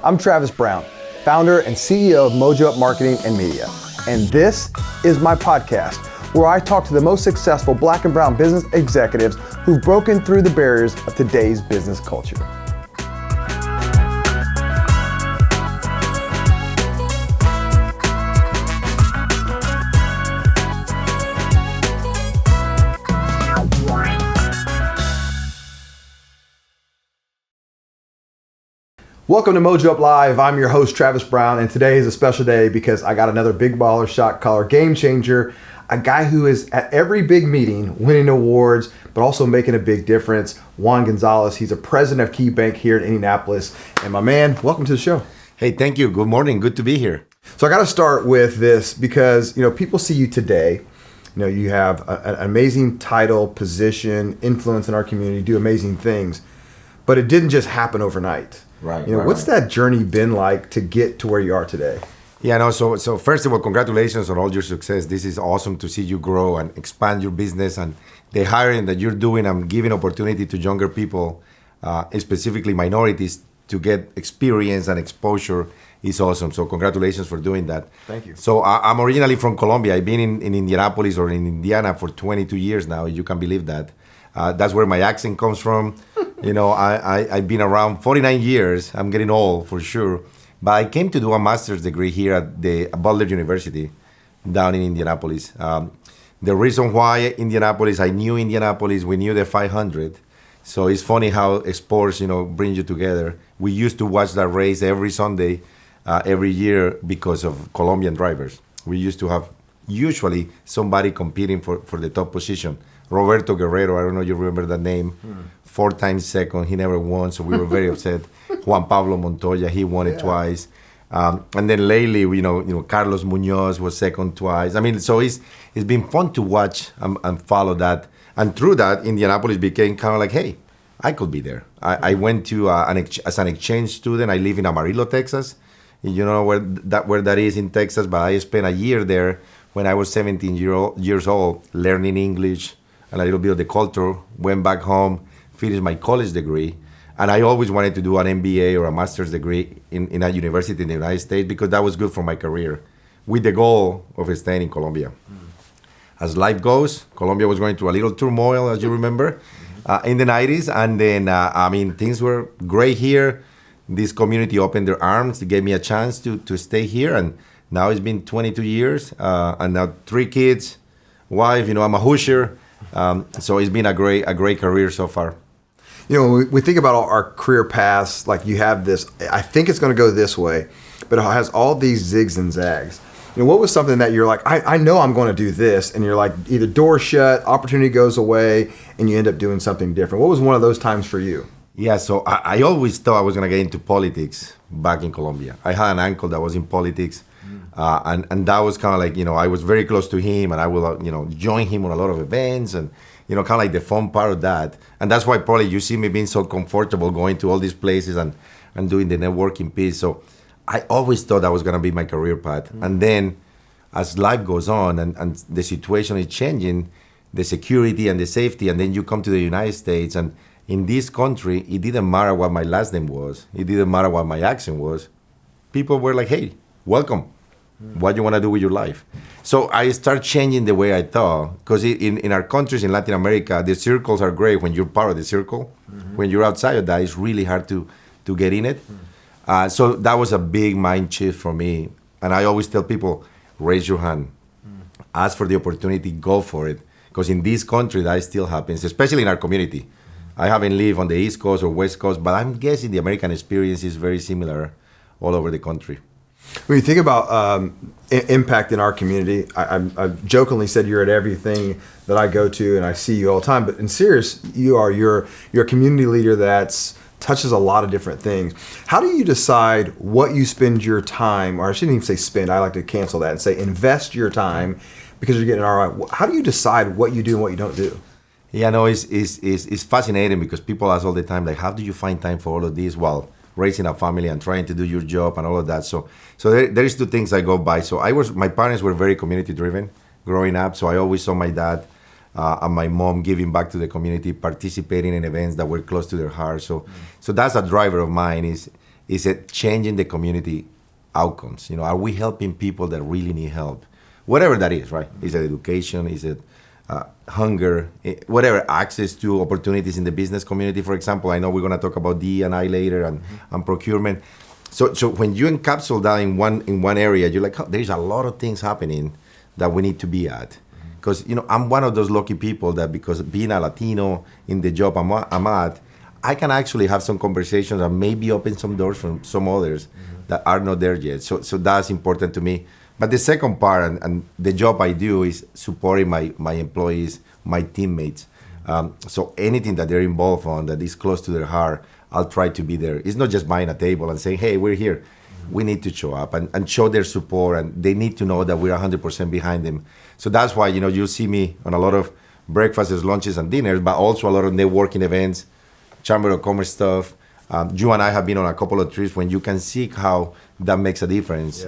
I'm Travis Brown, founder and CEO of Mojo Up Marketing and Media. And this is my podcast, where I talk to the most successful Black and brown business executives who've broken through the barriers of today's business culture. Welcome to Mojo Up Live. I'm your host, Travis Brown, and today is a special day because I got another big baller, shot caller, game changer, a guy who is at every big meeting, winning awards, but also making a big difference. Juan Gonzalez, he's a president of Key Bank here in Indianapolis. And my man, welcome to the show. Hey, thank you. Good morning. Good to be here. So I got to start with this because, people see you today. You have an amazing title, position, influence in our community, do amazing things, but it didn't just happen overnight. Right. What's that journey been like to get to where you are today? Yeah, no. So first of all, congratulations on all your success. This is awesome to see you grow and expand your business, and the hiring that you're doing and giving opportunity to younger people, specifically minorities, to get experience and exposure is awesome. So congratulations for doing that. Thank you. So I'm originally from Colombia. I've been in Indianapolis or in Indiana for 22 years now. You can believe that. That's where my accent comes from. I've been around 49 years. I'm getting old for sure. But I came to do a master's degree here at the Butler University down in Indianapolis. The reason why Indianapolis, I knew Indianapolis, we knew the 500. So it's funny how sports, bring you together. We used to watch that race every Sunday, every year because of Colombian drivers. We used to have usually somebody competing for the top position. Roberto Guerrero, I don't know if you remember that name, 4 times second, he never won, so we were very upset. Juan Pablo Montoya, he won it twice. And then lately, Carlos Munoz was second twice. So it's been fun to watch and follow that. And through that, Indianapolis became kind of like, hey, I could be there. I went to as an exchange student. I live in Amarillo, Texas. You know where that is in Texas, but I spent a year there when I was 17 years old, learning English, and a little bit of the culture, went back home, finished my college degree, and I always wanted to do an MBA or a master's degree in a university in the United States because that was good for my career, with the goal of staying in Colombia. As life goes, Colombia was going through a little turmoil, as you remember, in the 90s, and then, things were great here. This community opened their arms, gave me a chance to stay here, and now it's been 22 years, and now 3 kids, wife, I'm a Hoosier. So it's been a great career so far. We think about our career paths, like you have this, I think it's going to go this way, but it has all these zigs and zags. What was something that you're like, I know I'm going to do this, and you're like, either door shut, opportunity goes away, and you end up doing something different. What was one of those times for you? Yeah, so I always thought I was going to get into politics back in Colombia. I had an uncle that was in politics. And that was kind of like, I was very close to him, and I will, join him on a lot of events and, kind of like the fun part of that. And that's why probably you see me being so comfortable going to all these places and doing the networking piece. So I always thought that was going to be my career path. And then as life goes on and the situation is changing, the security and the safety, and then you come to the United States, and in this country, it didn't matter what my last name was. It didn't matter what my accent was. People were like, hey, welcome. What you want to do with your life. So I start changing the way I thought, because in our countries in Latin America, the circles are great when you're part of the circle. When you're outside of that, it's really hard to get in it. So that was a big mind shift for me. And I always tell people, raise your hand. Ask for the opportunity, go for it. Because in this country, that still happens, especially in our community. I haven't lived on the East Coast or West Coast, but I'm guessing the American experience is very similar all over the country. When you think about impact in our community, I jokingly said you're at everything that I go to and I see you all the time, but in serious, you're a community leader that touches a lot of different things. How do you decide what you spend your time, or I shouldn't even say spend, I like to cancel that and say invest your time because you're getting an ROI. How do you decide what you do and what you don't do? Yeah, no, it's fascinating because people ask all the time, like, how do you find time for all of this while raising a family and trying to do your job and all of that? So there is 2 things I go by. So my parents were very community driven growing up. So I always saw my dad and my mom giving back to the community, participating in events that were close to their heart. So that's a driver of mine is is it changing the community outcomes? You know, are we helping people that really need help? Whatever that is, right? Is it education? Is it hunger? Whatever, access to opportunities in the business community, for example. I know we're going to talk about D&I later and procurement. So when you encapsulate that in one area, you're like, oh, there's a lot of things happening that we need to be at. Because, you know, I'm one of those lucky people that because being a Latino in the job I'm at, I can actually have some conversations and maybe open some doors from some others that are not there yet. So that's important to me. But the second part and the job I do is supporting my employees, my teammates. So anything that they're involved on that is close to their heart, I'll try to be there. It's not just buying a table and saying, hey, we're here. We need to show up and show their support, and they need to know that we're 100% behind them. So that's why, you know, you'll see me on a lot of breakfasts, lunches, and dinners, but also a lot of networking events, Chamber of Commerce stuff. You and I have been on a couple of trips when you can see how that makes a difference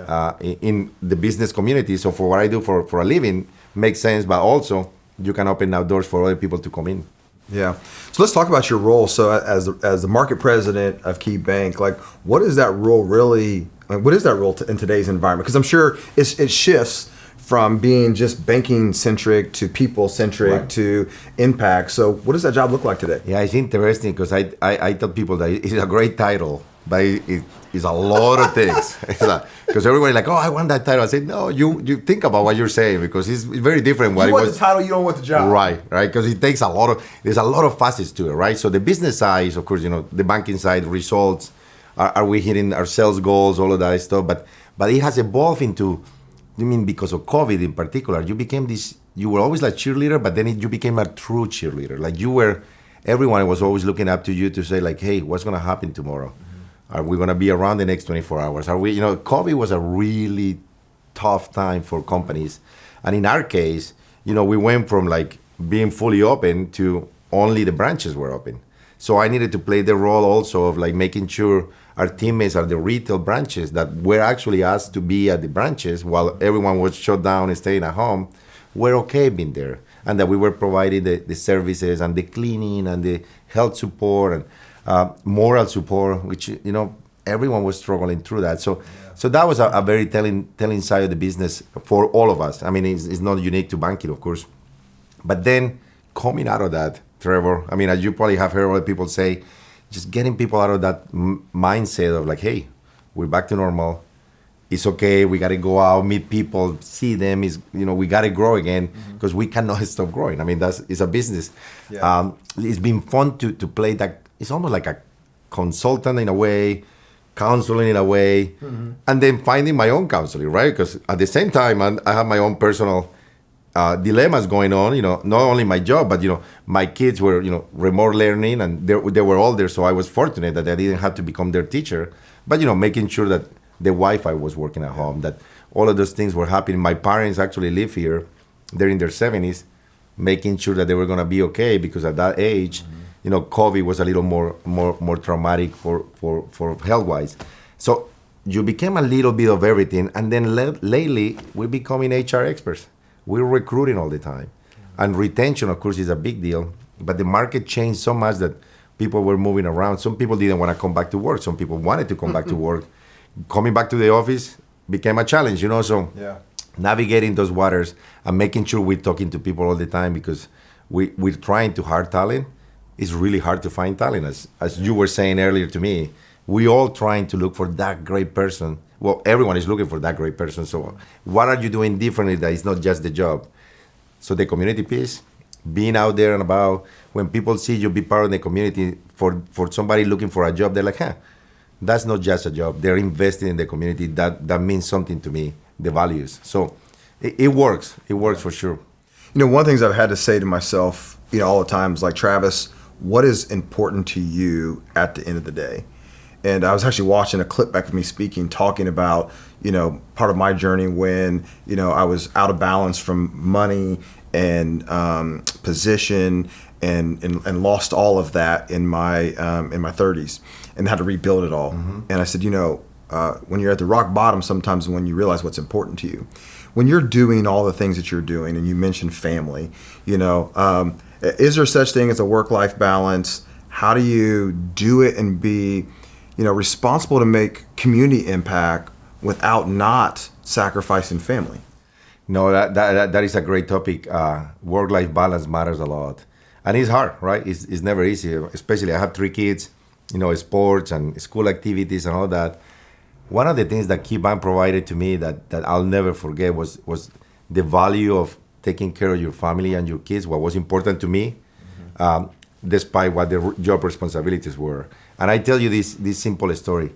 in the business community. So for what I do for a living, makes sense, but also you can open now doors for other people to come in. Yeah. So let's talk about your role. So as the market president of Key Bank, like what is that role really? What is that role in today's environment? Because I'm sure it shifts from being just banking centric to people centric to impact. So what does that job look like today? Yeah, it's interesting because I tell people that it's a great title, but it is a lot of things. Because everybody's like, oh, I want that title. I say, no, you think about what you're saying because it's very different. You want the title, you don't want the job. Right. Because it takes there's a lot of facets to it, right? So the business side, of course, you know, the banking side, results, are we hitting our sales goals, all of that stuff. But it has evolved into, I mean, because of COVID in particular, you were always like cheerleader, but then you became a true cheerleader. Like everyone was always looking up to you to say like, hey, what's going to happen tomorrow? Mm-hmm. Are we going to be around the next 24 hours? COVID was a really tough time for companies. And in our case, you know, we went from like being fully open to only the branches were open. So I needed to play the role also of like making sure our teammates are the retail branches that were actually asked to be at the branches while everyone was shut down and staying at home, were okay being there. And that we were providing the services and the cleaning and the health support and moral support, which, you know, everyone was struggling through that. So that was a very telling side of the business for all of us. I mean, it's not unique to banking, of course. But then coming out of that, Trevor, I mean, as you probably have heard other people say, just getting people out of that mindset of like, hey, we're back to normal. It's okay. We got to go out, meet people, see them. We got to grow again because we cannot stop growing. I mean, it's a business. Yeah. It's been fun to play that. It's almost like a consultant in a way, counseling in a way, and then finding my own counseling, right? Because at the same time, I have my own personal dilemmas going on, you know, not only my job, but, you know, my kids were, you know, remote learning and they were older. So I was fortunate that I didn't have to become their teacher, but, you know, making sure that the Wi-Fi was working at home, that all of those things were happening. My parents actually live here. They're in their 70s, making sure that they were going to be okay because at that age, you know, COVID was a little more traumatic for health-wise. So you became a little bit of everything. And then lately, we're becoming HR experts. We're recruiting all the time. And retention, of course, is a big deal. But the market changed so much that people were moving around. Some people didn't want to come back to work. Some people wanted to come back to work. Coming back to the office became a challenge, you know. So navigating those waters and making sure we're talking to people all the time because we're trying to hire talent. It's really hard to find talent. As you were saying earlier to me, we all trying to look for that great person. Well, everyone is looking for that great person. So what are you doing differently that is not just the job? So the community piece, being out there and about, when people see you be part of the community, for somebody looking for a job, they're like, that's not just a job. They're investing in the community. That means something to me, the values. So it works. It works for sure. You know, one of the things I've had to say to myself, you know, all the time is like, Travis, what is important to you at the end of the day? And I was actually watching a clip back of me speaking, talking about, you know, part of my journey when, you know, I was out of balance from money and position and lost all of that in my 30s and had to rebuild it all. And I said, you know, when you're at the rock bottom, sometimes when you realize what's important to you, when you're doing all the things that you're doing, and you mentioned family, you know, is there such thing as a work-life balance? How do you do it and be, responsible to make community impact without not sacrificing family? No, that is a great topic. Work-life balance matters a lot, and it's hard, right? It's never easy. Especially, I have 3 kids, sports and school activities and all that. One of the things that Key Bank provided to me that I'll never forget was the value of taking care of your family and your kids. What was important to me, despite what the job responsibilities were. And I tell you this simple story.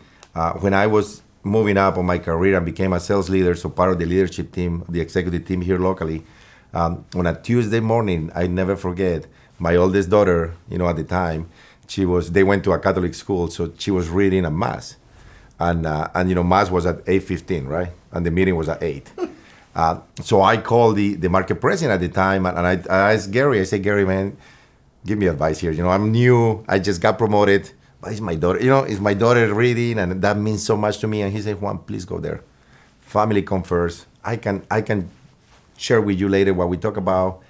When I was moving up on my career and became a sales leader, so part of the leadership team, the executive team here locally, on a Tuesday morning, I never forget, my oldest daughter, at the time, they went to a Catholic school, so she was reading a mass. And mass was at 8:15, right? And the meeting was at 8. So I called the market president at the time, and I asked Gary, I said, Gary, man, give me advice here. I'm new, I just got promoted, but it's my daughter, it's my daughter reading, and that means so much to me. And he said, Juan, please go there. Family come first. I can share with you later what we talk about.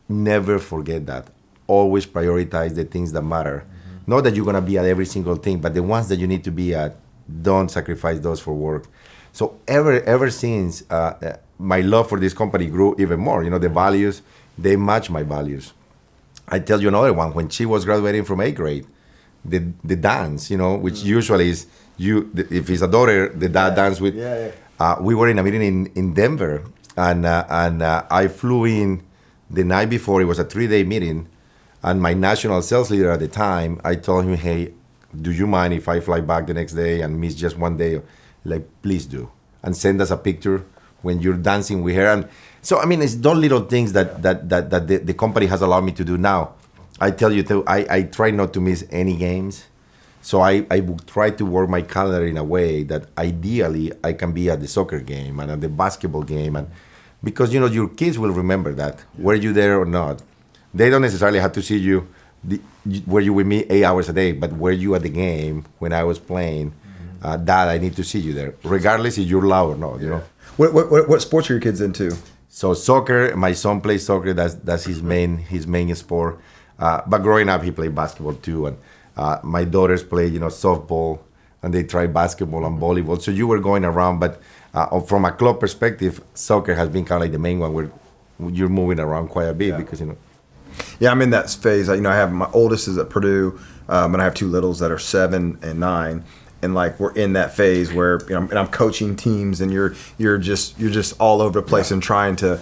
Never forget that. Always prioritize the things that matter. Mm-hmm. Not that you're going to be at every single thing, but the ones that you need to be at, don't sacrifice those for work. So ever since, my love for this company grew even more. The values, they match my values. I tell you another one. When she was graduating from 8th grade, the dance, which usually is if it's a daughter, the dad dance with. We were in a meeting in Denver, and I flew in the night before. It was a 3-day meeting, and my national sales leader at the time, I told him, hey, do you mind if I fly back the next day and miss just one day? Like, please do, and send us a picture when you're dancing with her. And so, it's those little things that the company has allowed me to do now. I tell you, too, I try not to miss any games. So I would try to work my calendar in a way that ideally I can be at the soccer game and at the basketball game. And because, your kids will remember that, were you there or not. They don't necessarily have to see you, were you with me 8 hours a day, but were you at the game when I was playing? Dad, I need to see you there, regardless if you're loud or not, What sports are your kids into? So soccer, my son plays soccer. That's his main sport. But growing up, he played basketball too. And my daughters play, softball, and they try basketball and volleyball. So you were going around, but from a club perspective, soccer has been kind of like the main one where you're moving around quite a bit because. Yeah, I'm in that phase. I have my oldest is at Purdue, and I have 2 littles that are 7 and 9. And we're in that phase where and I'm coaching teams, and you're just all over the place and trying to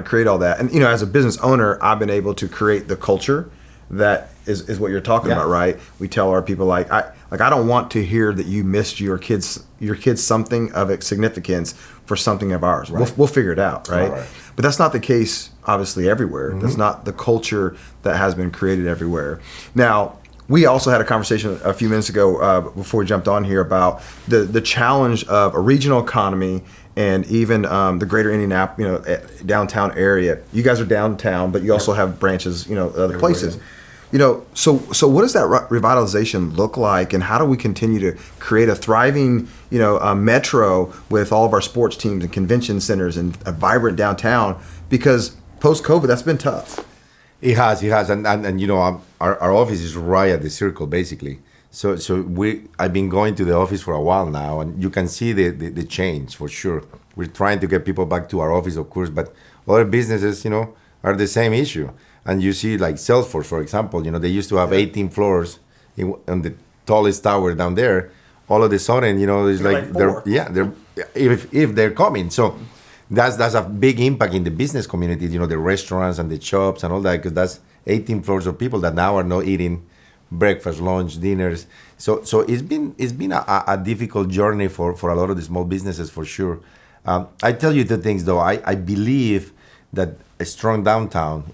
create all that. And as a business owner, I've been able to create the culture that is what you're talking about, right? We tell our people I don't want to hear that you missed your kids something of significance for something of ours. Right. We'll figure it out, right? But that's not the case, obviously, everywhere. Mm-hmm. That's not the culture that has been created everywhere. Now, we also had a conversation a few minutes ago before we jumped on here about the challenge of a regional economy and even the greater Indianapolis, downtown area. You guys are downtown, but you also have branches, other places. So what does that revitalization look like, and how do we continue to create a thriving, metro with all of our sports teams and convention centers and a vibrant downtown? Because post-COVID, that's been tough. It has, and our office is right at the circle, basically. So I've been going to the office for a while now, and you can see the change for sure. We're trying to get people back to our office, of course, but other businesses, are the same issue. And you see, like Salesforce, for example, they used to have 18 floors on the tallest tower down there. All of a sudden, it's they're if they're coming. So that's a big impact in the business community, the restaurants and the shops and all that, because that's 18 floors of people that now are not eating breakfast, lunch, dinners. So it's been a difficult journey for a lot of the small businesses, for sure. I tell you 2 things, though. I believe that a strong downtown,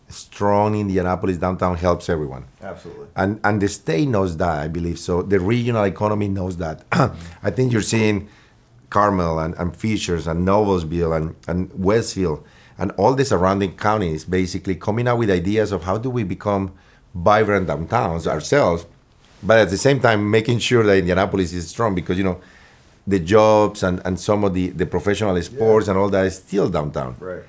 strong Indianapolis downtown helps everyone. Absolutely. And the state knows that, I believe. So the regional economy knows that. I think you're seeing Carmel and Fishers and Noblesville and Westfield and all the surrounding counties basically coming out with ideas of how do we become vibrant downtowns ourselves, but at the same time making sure that Indianapolis is strong, because the jobs and some of the professional sports and all that is still downtown. Right.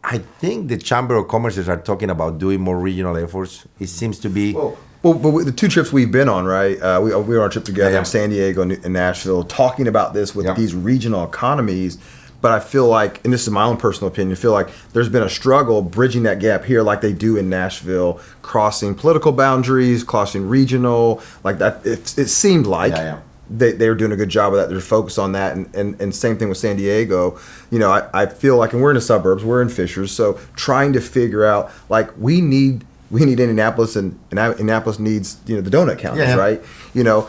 I think the Chamber of Commerce are talking about doing more regional efforts. It seems to be. Well, Well, but with the two trips we've been on, right? We were on a trip together in San Diego and Nashville, talking about this with these regional economies. But I feel like, and this is my own personal opinion, I feel like there's been a struggle bridging that gap here, like they do in Nashville, crossing political boundaries, crossing regional, like that. It seemed like they were doing a good job of that. They're focused on that, and same thing with San Diego. You know, I feel like, and we're in the suburbs, we're in Fishers, so trying to figure out, like, we need Indianapolis, and Indianapolis needs, you know, the donut counties, right? You know,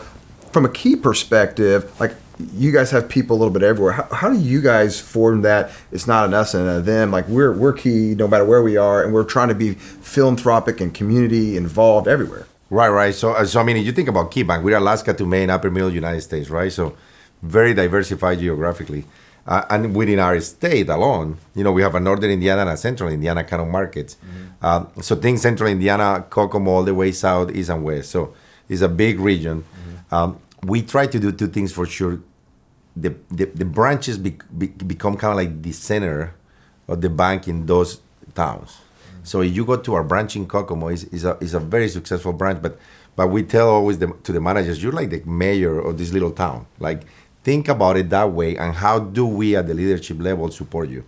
from a key perspective, like, you guys have people a little bit everywhere. How do you guys form that it's not an us and a them? Like, we're key no matter where we are, and we're trying to be philanthropic and community involved everywhere. Right. So I mean, you think about Key Bank, we're Alaska to Maine, upper middle United States, right? So very diversified geographically. And within our state alone, you know, we have a northern Indiana and a central Indiana kind of markets. So think central Indiana, Kokomo, all the way south, east, and west. So it's a big region. We try to do two things for sure. The branches become kind of like the center of the bank in those towns. So if you go to our branch in Kokomo, is a very successful branch, but we tell always to the managers, you're like the mayor of this little town. Like, think about it that way, and how do we at the leadership level support you?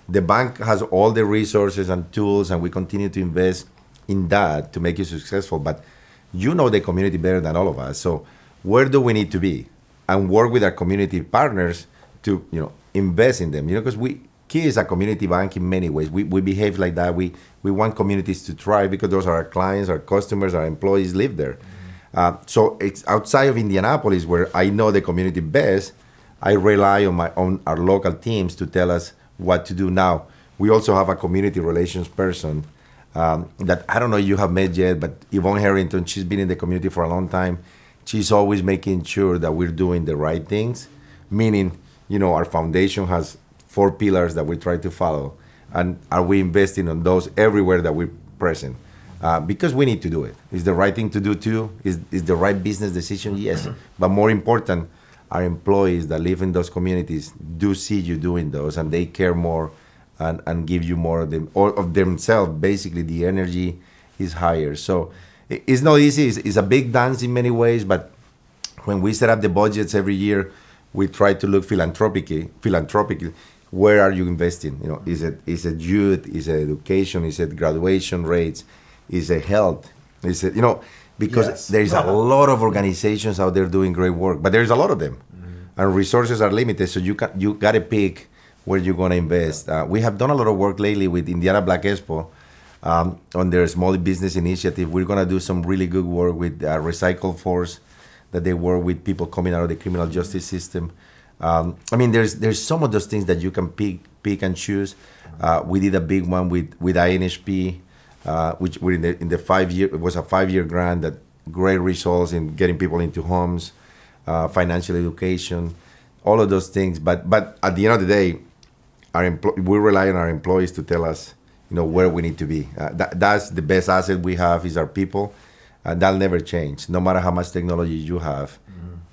The bank has all the resources and tools, and we continue to invest in that to make you successful. But you know the community better than all of us. So where do we need to be? And work with our community partners to, you know, invest in them. You know, because Key is a community bank in many ways. We behave like that. We want communities to thrive because those are our clients, our customers, our employees live there. So it's outside of Indianapolis, where I know the community best. I rely on our local teams to tell us what to do. Now, we also have a community relations person that I don't know if you have met yet, but Yvonne Harrington, she's been in the community for a long time. She's always making sure that we're doing the right things, meaning, you know, our foundation has 4 pillars that we try to follow. And are we investing on those everywhere that we're present? Because we need to do it. It's the right thing to do too. Is the right business decision? Yes. But more important, our employees that live in those communities do see you doing those, and they care more and give you more of them, or of themselves. Basically, the energy is higher. So it's not easy. It's a big dance in many ways, but when we set up the budgets every year, we try to look philanthropically. Where are you investing? You know, is it youth? Is it education? Is it graduation rates? Is it health? Is it, you know, because there's a lot of organizations out there doing great work, but there's a lot of them, and resources are limited. So you got to pick where you're going to invest. We have done a lot of work lately with Indiana Black Expo. On their small business initiative. We're going to do some really good work with Recycle Force, that they work with people coming out of the criminal justice system. I mean, there's some of those things that you can pick and choose. We did a big one with INHP, which we're in the 5-year. It was a 5-year grant that great results in getting people into homes, financial education, all of those things. But at the end of the day, we rely on our employees to tell us, you know, where we need to be. That's the best asset we have, is our people. That'll never change. No matter how much technology you have,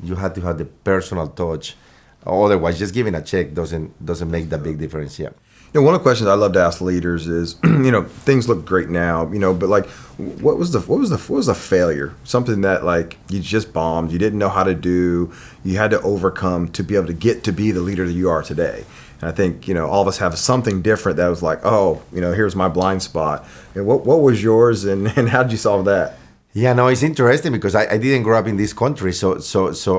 you have to have the personal touch. Otherwise, just giving a check doesn't make that big difference. Yeah. You know, one of the questions I love to ask leaders is, you know, things look great now, you know, but like, what was the failure? Something that, like, you just bombed, you didn't know how to do, you had to overcome to be able to get to be the leader that you are today. And I think, you know, all of us have something different that was like, oh, you know, here's my blind spot. And what was yours, and how did you solve that? Yeah, no, it's interesting because I didn't grow up in this country, so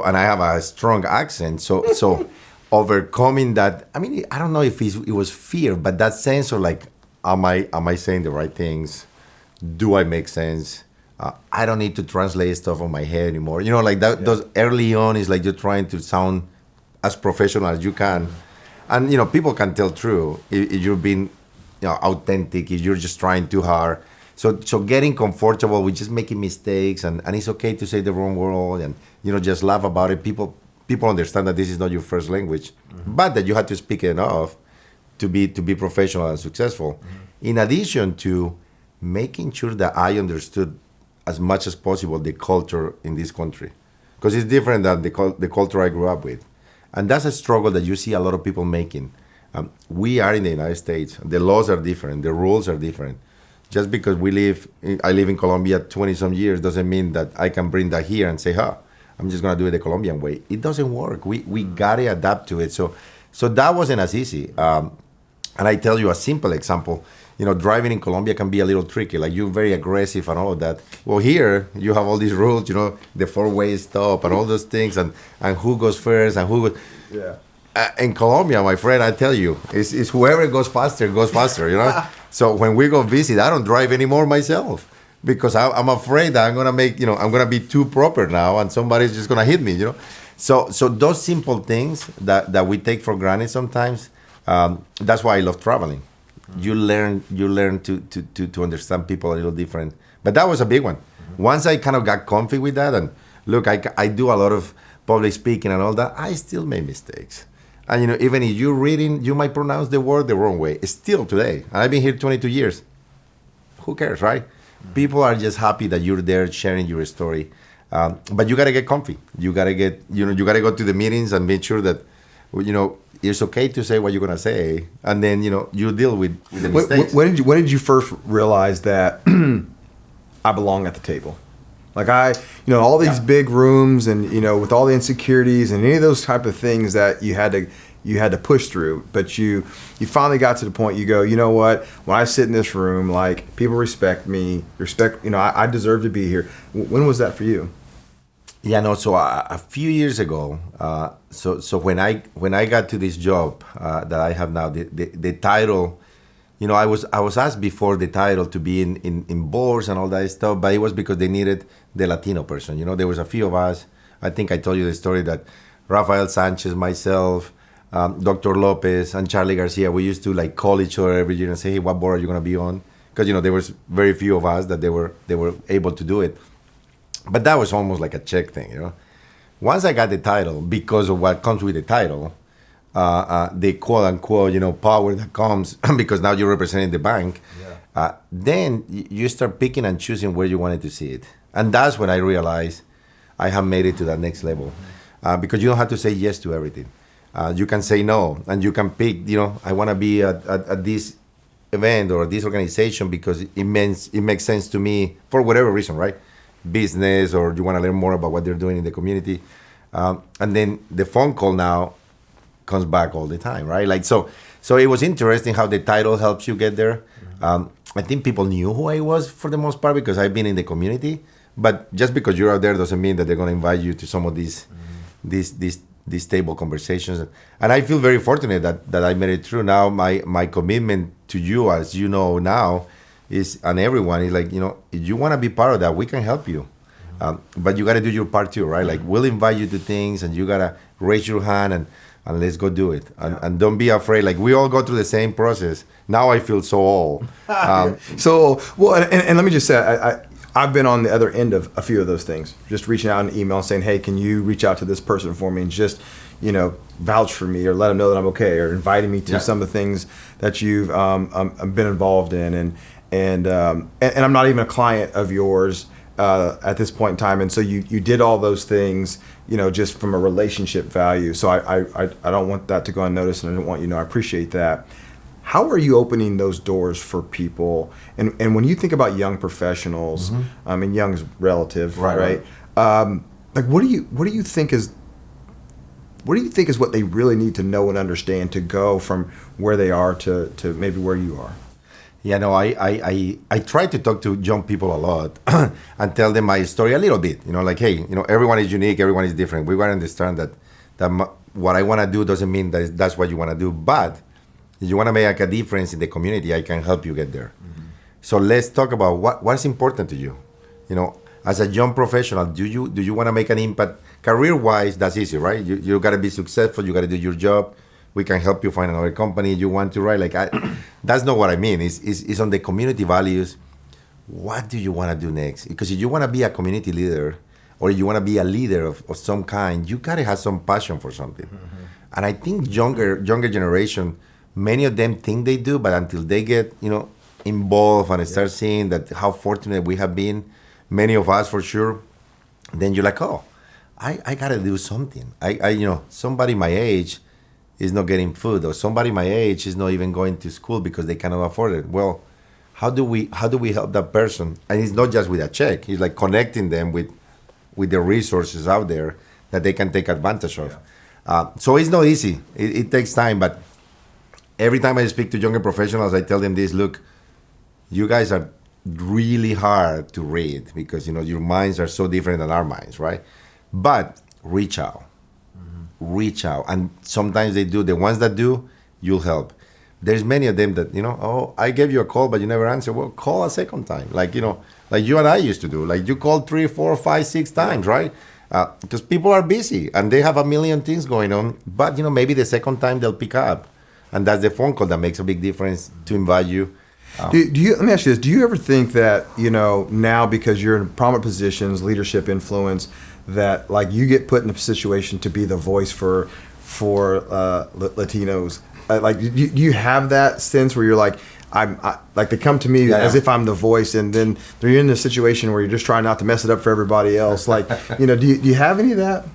and I have a strong accent, so overcoming that. I mean, I don't know if it was fear, but that sense of like, am I saying the right things? Do I make sense? I don't need to translate stuff on my head anymore. You know, like that. Yeah. Those early on is like you're trying to sound as professional as you can. And, you know, people can tell true if you're being, you know, authentic, if you're just trying too hard. So getting comfortable with just making mistakes, and it's okay to say the wrong word, and, you know, just laugh about it. People understand that this is not your first language, but that you have to speak enough to be professional and successful. In addition to making sure that I understood as much as possible the culture in this country, because it's different than the culture I grew up with. And that's a struggle that you see a lot of people making. We are in the United States. The laws are different. The rules are different. Just because I live in Colombia 20 some years doesn't mean that I can bring that here and say, I'm just gonna do it the Colombian way. It doesn't work. We gotta adapt to it. So that wasn't as easy. And I tell you a simple example. Driving in Colombia can be a little tricky. Like, you're very aggressive and all of that. Well, here you have all these rules. The four-way stop and all those things, and who goes first and who goes. Yeah. In Colombia, my friend, I tell you, it's whoever goes faster goes faster. So when we go visit, I don't drive anymore myself because I'm afraid that I'm gonna be too proper now, and somebody's just gonna hit me. So those simple things that we take for granted sometimes. That's why I love traveling. You learn to understand people a little different. But that was a big one. Once I kind of got comfy with that, and look, I do a lot of public speaking and all that, I still make mistakes. And even if you're reading, you might pronounce the word the wrong way. Still today, and I've been here 22 years. Who cares, right? People are just happy that you're there sharing your story. But you gotta get comfy. You gotta go to the meetings and make sure that it's okay to say what you're gonna say, and then you deal with the mistakes. When did you first realize that I belong at the table? Like, all these big rooms, and with all the insecurities and any of those type of things that you had to push through, but you finally got to the point you go, you know what? When I sit in this room, like, people respect me, I deserve to be here. When was that for you? Yeah, no. So a few years ago, so when I got to this job that I have now, the title, I was asked before the title to be in boards and all that stuff, but it was because they needed the Latino person. There was a few of us. I think I told you the story that Rafael Sanchez, myself, Dr. Lopez, and Charlie Garcia, we used to call each other every year and say, hey, what board are you going to be on? Because there was very few of us that they were able to do it. But that was almost like a check thing, Once I got the title, because of what comes with the title, the quote-unquote, power that comes because now you're representing the bank, then you start picking and choosing where you wanted to see it. And that's when I realized I have made it to that next level. Because you don't have to say yes to everything. You can say no, and you can pick, I want to be at this event or this organization because it makes sense to me for whatever reason, right? Business, or you want to learn more about what they're doing in the community. And then the phone call now comes back all the time, right? So it was interesting how the title helps you get there. I think people knew who I was for the most part because I've been in the community. But just because you're out there doesn't mean that they're going to invite you to some of these table conversations. And I feel very fortunate that I made it through. Now my commitment to you, as you know now, and everyone is if you want to be part of that, we can help you. But you got to do your part too, right? We'll invite you to things, and you got to raise your hand and let's go do it. And don't be afraid. We all go through the same process. Now I feel so old. And let me just say, I've been on the other end of a few of those things, just reaching out an email and saying, hey, can you reach out to this person for me and just, vouch for me or let them know that I'm okay, or inviting me to some of the things that you've been involved in. And I'm not even a client of yours at this point in time. And so you did all those things, just from a relationship value. So I don't want that to go unnoticed, and I don't want I appreciate that. How are you opening those doors for people? And when you think about young professionals, I mean, young is relative, right? What do you think is what they really need to know and understand to go from where they are to maybe where you are? Yeah, no, I try to talk to young people a lot and tell them my story a little bit. Hey, everyone is unique, everyone is different. We want to understand that what I want to do doesn't mean that that's what you want to do. But if you want to make a difference in the community, I can help you get there. So let's talk about what's important to you. As a young professional, do you want to make an impact? Career-wise, that's easy, right? You got to be successful. You got to do your job. We can help you find another company you want to, right? That's not what I mean. It's on the community values. What do you want to do next? Because if you want to be a community leader, or you want to be a leader of some kind, you got to have some passion for something. And I think younger generation, many of them think they do, but until they get involved and start seeing that how fortunate we have been, many of us for sure, then you're like, oh, I got to do something. Somebody my age is not getting food, or somebody my age is not even going to school because they cannot afford it. Well, how do we help that person? And it's not just with a check. It's like connecting them with the resources out there that they can take advantage of. So it's not easy. It takes time, but every time I speak to younger professionals, I tell them this: look, you guys are really hard to read because your minds are so different than our minds, right? But reach out, and sometimes they do. The ones that do, you'll help. There's many of them that oh, I gave you a call, but you never answer. Well, call a second time, like you and I used to do. Like you called 3, 4, 5, 6 times, right? Because people are busy and they have a million things going on. But maybe the second time they'll pick up, and that's the phone call that makes a big difference to invite you. Do you? Let me ask you this: do you ever think that now because you're in prominent positions, leadership influence, that like you get put in a situation to be the voice for Latinos? Like, do you have that sense where you're like, like they come to me as if I'm the voice, and then they're in a situation where you're just trying not to mess it up for everybody else? Like, do you have any of that?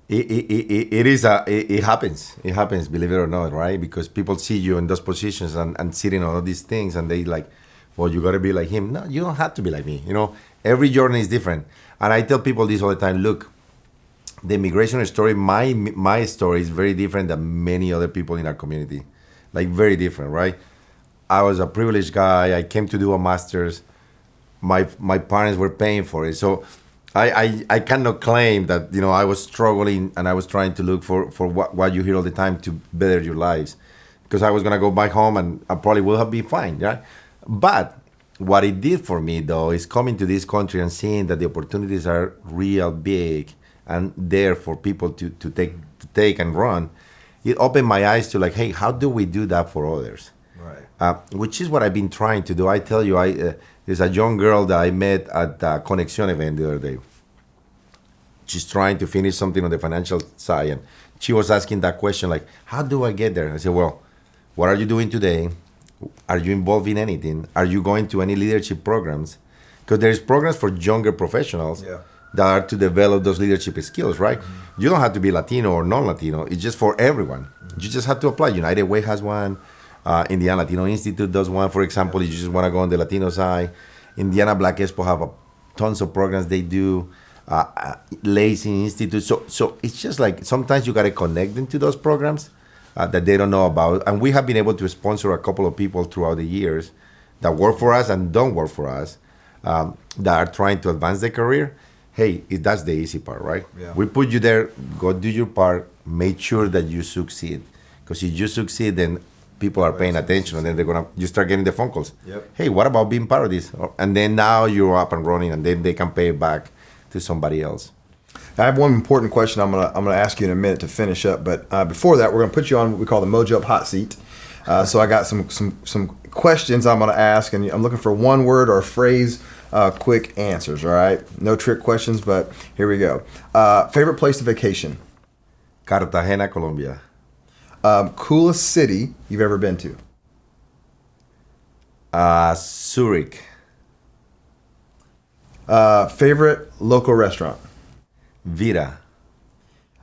It happens. It happens, believe it or not, right? Because people see you in those positions and sitting on all these things, and they like, well, you got to be like him. No, you don't have to be like me. Every journey is different. And I tell people this all the time. Look, the immigration story, my story is very different than many other people in our community. Like, very different, right? I was a privileged guy. I came to do a master's. My parents were paying for it. So I cannot claim that I was struggling and I was trying to look for what you hear all the time to better your lives, because I was gonna go back home and I probably would have been fine, right? But what it did for me though is coming to this country and seeing that the opportunities are real big and there for people to take and run. It opened my eyes to like, hey, how do we do that for others? Right. Which is what I've been trying to do. I tell you, there's a young girl that I met at the Conexión event the other day. She's trying to finish something on the financial side, and she was asking that question, like, how do I get there? I said, well, what are you doing today? Are you involved in anything? Are you going to any leadership programs? Because there's programs for younger professionals that are to develop those leadership skills, right? Mm-hmm. You don't have to be Latino or non-Latino. It's just for everyone. Mm-hmm. You just have to apply. United Way has one. Indiana Latino Institute does one, for example, if you just want to go on the Latino side. Indiana Black Expo have tons of programs they do. Lacy Institute. So it's just like sometimes you got to connect them to those programs that they don't know about. And we have been able to sponsor a couple of people throughout the years that work for us and don't work for us, that are trying to advance their career. Hey, that's the easy part, right? Yeah. We put you there, go do your part, make sure that you succeed. Because if you succeed, then people are paying attention, and then you start getting the phone calls. Yep. Hey, what about being part of this? And then now you're up and running, and then they can pay it back to somebody else. I have one important question I'm gonna ask you in a minute to finish up, but before that, we're gonna put you on what we call the Mojo Up hot seat. So I got some questions I'm gonna ask, and I'm looking for one word or phrase, quick answers. All right, no trick questions, but here we go. Favorite place to vacation? Cartagena, Colombia. Coolest city you've ever been to? Zurich. Favorite local restaurant? Vita.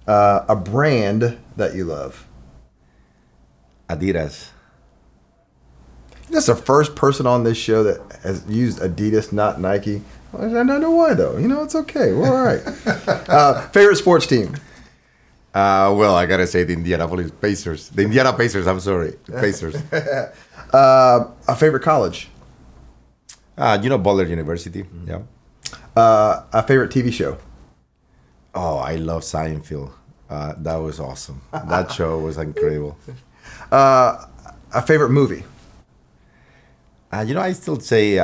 A brand that you love? Adidas. That's the first person on this show that has used Adidas, not Nike. I don't know why though. It's okay. We're all right. Favorite sports team? Well, I gotta say the Indianapolis Pacers. The Indiana Pacers. I'm sorry, Pacers. A favorite college? Butler University. Mm-hmm. Yeah. A favorite TV show? Oh, I love Seinfeld. That was awesome. That show was incredible. A favorite movie? I still say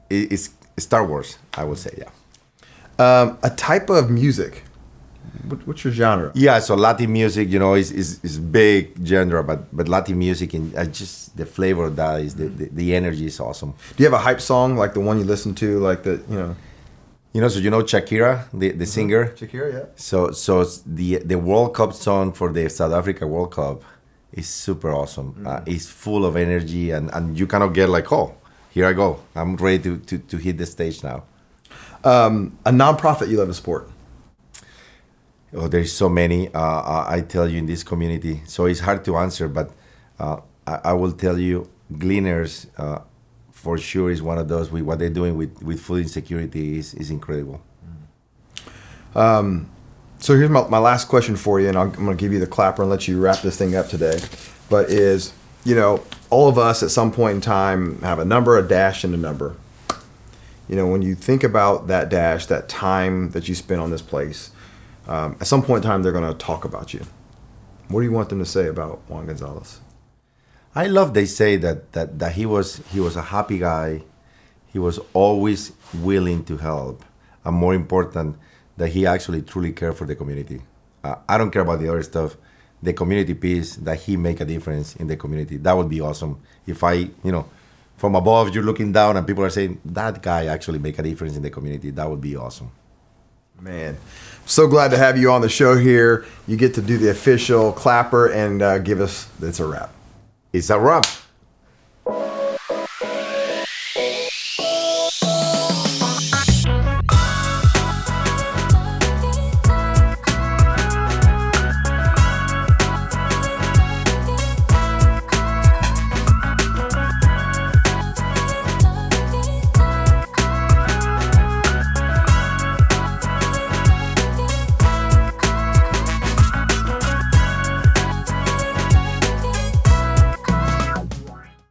it's Star Wars. I would say, yeah. A type of music. What's your genre? Yeah, so Latin music, is big genre, but Latin music and just the flavor of that is the energy is awesome. Do you have a hype song like the one you listen to, like the Shakira, the singer. Shakira, yeah. So the World Cup song for the South Africa World Cup is super awesome. It's full of energy, and you cannot get like, oh, here I go. I'm ready to hit the stage now. A nonprofit you love to support? Oh, there's so many, I tell you, in this community. So it's hard to answer, but I will tell you, Gleaners for sure is one of those. With what they're doing with food insecurity is incredible. So here's my last question for you, and I'm going to give you the clapper and let you wrap this thing up today. But is, all of us at some point in time have a number, a dash, and a number. When you think about that dash, that time that you spent on this place, at some point in time, they're going to talk about you. What do you want them to say about Juan Gonzalez? I love they say that he was a happy guy. He was always willing to help, and more important, that he actually truly cared for the community. I don't care about the other stuff. The community piece, that he make a difference in the community. That would be awesome. If from above you're looking down and people are saying that guy actually make a difference in the community, that would be awesome. Man, so glad to have you on the show here. You get to do the official clapper and give us, it's a wrap. It's a wrap.